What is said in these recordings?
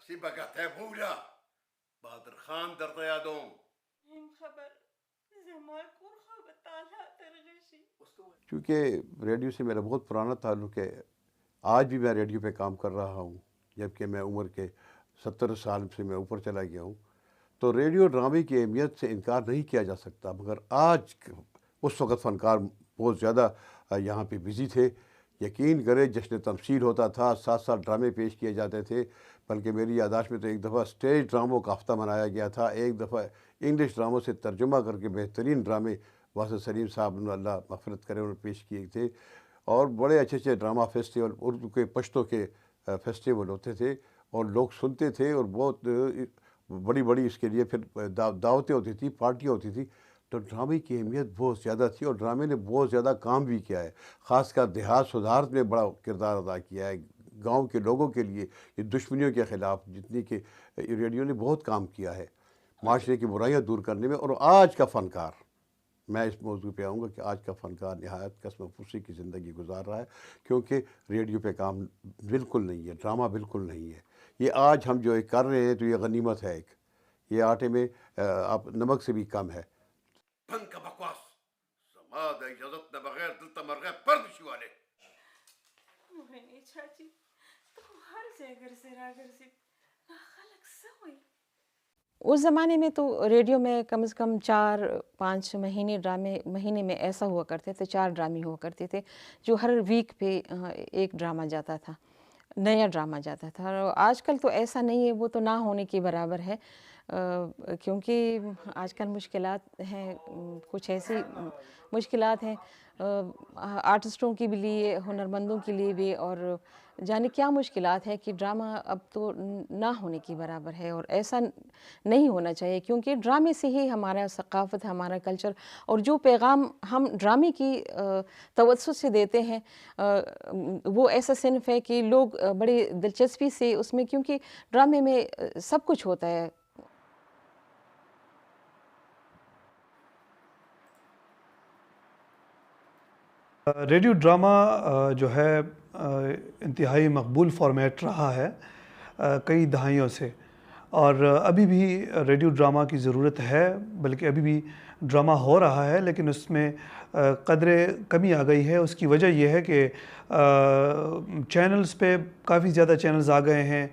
سيبك تابولا bother Khan در طيادون هم خبر زمال کورخا بتالا ترغشی. چونکہ ریڈیو سے میرا بہت پرانا تعلق ہے، آج بھی میں ریڈیو پہ کام کر رہا ہوں، جبکہ میں عمر کے 70 سال سے میں اوپر چلا گیا ہوں، تو ریڈیو ڈرامے کی اہمیت سے انکار نہیں کیا جا سکتا۔ مگر آج اس وقت فنکار بہت زیادہ یہاں پہ بزی تھے، یقین کرے جشن تمثیل ہوتا تھا، 7 ڈرامے پیش کیے جاتے تھے، بلکہ میری یادداشت میں تو ایک دفعہ اسٹیج ڈراموں کا ہفتہ منایا گیا تھا، ایک دفعہ انگلش ڈراموں سے ترجمہ کر کے بہترین ڈرامے واسط سلیم صاحب نے اللہ مغفرت کرے انہوں نے پیش کیے تھے، اور بڑے اچھے اچھے ڈرامہ فیسٹیول اردو کے پشتو کے فیسٹیول ہوتے تھے اور لوگ سنتے تھے، اور بہت بڑی بڑی اس کے لیے پھر دعوتیں ہوتی تھیں، پارٹیاں ہوتی تھیں، تو ڈرامے کی اہمیت بہت زیادہ تھی، اور ڈرامے نے بہت زیادہ کام بھی کیا ہے، خاص کر دیہات سدھارت میں بڑا کردار ادا کیا ہے گاؤں کے لوگوں کے لیے، یہ دشمنیوں کے خلاف جتنی کہ ریڈیو نے بہت کام کیا ہے معاشرے کی برائیاں دور کرنے میں۔ اور آج کا فنکار، میں اس موضوع پہ آؤں گا کہ آج کا فنکار نہایت قسم پرسی کی زندگی گزار رہا ہے، کیونکہ ریڈیو پہ کام بالکل نہیں ہے، ڈرامہ بالکل نہیں ہے۔ یہ آج ہم جو ایک کر رہے ہیں تو یہ غنیمت ہے، ایک یہ آٹے میں آپ نمک سے بھی کم ہے۔ بند کا بکواس، زماد اجازت نہ بغیر دلتا مرغے پرد شو والے موہنی چاچی تو ہر جگہ سے راگر سے خلق سوئی۔ اس زمانے میں تو ریڈیو میں کم از کم 4-5 مہینے میں ایسا ہوا کرتے تھے، 4 ڈرامے ہوا کرتے تھے جو ہر ویک پہ ایک ڈرامہ جاتا تھا، نیا ڈرامہ جاتا تھا۔ اور آج کل تو ایسا نہیں ہے، وہ تو نہ ہونے کے برابر ہے، کیونکہ آج کل مشکلات ہیں، کچھ ایسی مشکلات ہیں آرٹسٹوں کے بھی لیے، ہنرمندوں کے لیے بھی، اور جانے کیا مشکلات ہے کہ ڈرامہ اب تو نہ ہونے کی برابر ہے، اور ایسا نہیں ہونا چاہیے، کیونکہ ڈرامے سے ہی ہمارا ثقافت، ہمارا کلچر، اور جو پیغام ہم ڈرامے کی توسط سے دیتے ہیں وہ ایسا صنف ہے کہ لوگ بڑی دلچسپی سے اس میں، کیونکہ ڈرامے میں سب کچھ ہوتا ہے۔ ریڈیو ڈرامہ جو ہے انتہائی مقبول فارمیٹ رہا ہے کئی دہائیوں سے، اور ابھی بھی ریڈیو ڈرامہ کی ضرورت ہے، بلکہ ابھی بھی ڈرامہ ہو رہا ہے، لیکن اس میں قدرے کمی آ گئی ہے۔ اس کی وجہ یہ ہے کہ چینلز پہ کافی زیادہ چینلز آ گئے ہیں،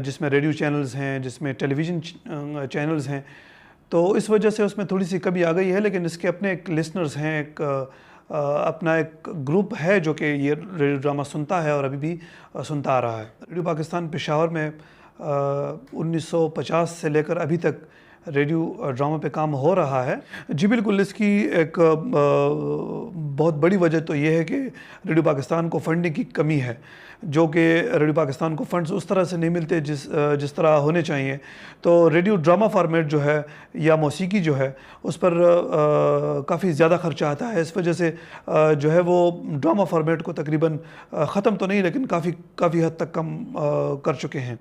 جس میں ریڈیو چینلز ہیں، جس میں ٹیلی ویژن چینلز ہیں، تو اس وجہ سے اس میں تھوڑی سی کمی آ گئی ہے، لیکن اس کے اپنے ایک لسنرز ہیں، ایک اپنا ایک گروپ ہے جو کہ یہ ریڈیو ڈرامہ سنتا ہے اور ابھی بھی سنتا آ رہا ہے۔ ریڈیو پاکستان پشاور میں 1950 سے لے کر ابھی تک ریڈیو ڈرامہ پہ کام ہو رہا ہے۔ جی بالکل، اس کی ایک بہت بڑی وجہ تو یہ ہے کہ ریڈیو پاکستان کو فنڈنگ کی کمی ہے، جو کہ ریڈیو پاکستان کو فنڈز اس طرح سے نہیں ملتے جس طرح ہونے چاہیے، تو ریڈیو ڈرامہ فارمیٹ جو ہے یا موسیقی جو ہے اس پر کافی زیادہ خرچہ آتا ہے، اس وجہ سے جو ہے وہ ڈرامہ فارمیٹ کو تقریباً ختم تو نہیں لیکن کافی حد تک کم کر چکے ہیں۔